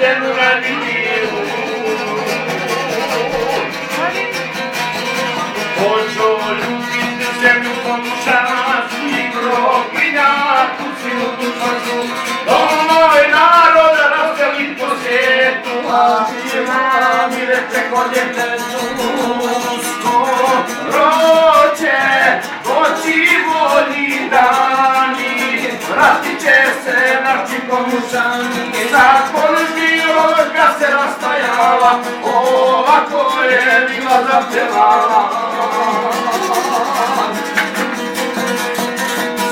ženu radi milu. Hoću ljubiti zemlju pokušanski groginja, tu silu dušaču, domoj naroda razdeli po svijetu, a mi reče kod djetetu, roće, doći bolji dani, vratit će se naši komušani, zakon živoga se rastajala, ovako je bila zapjevala.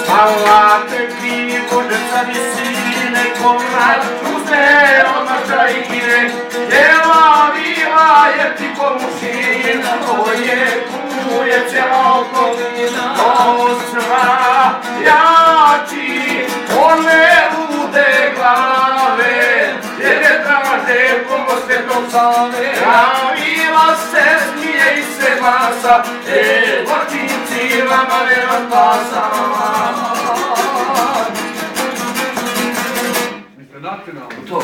Spavate krivi božeca visine, komrad uzme omača i kine, djela vila jer ti komušina, koje kuje cijela okolina, osvajači one lude glave, jer je traže kogo Svetog Save, javila se smije i se glasa, zločinci vama nema spasa. Nacionalno. To.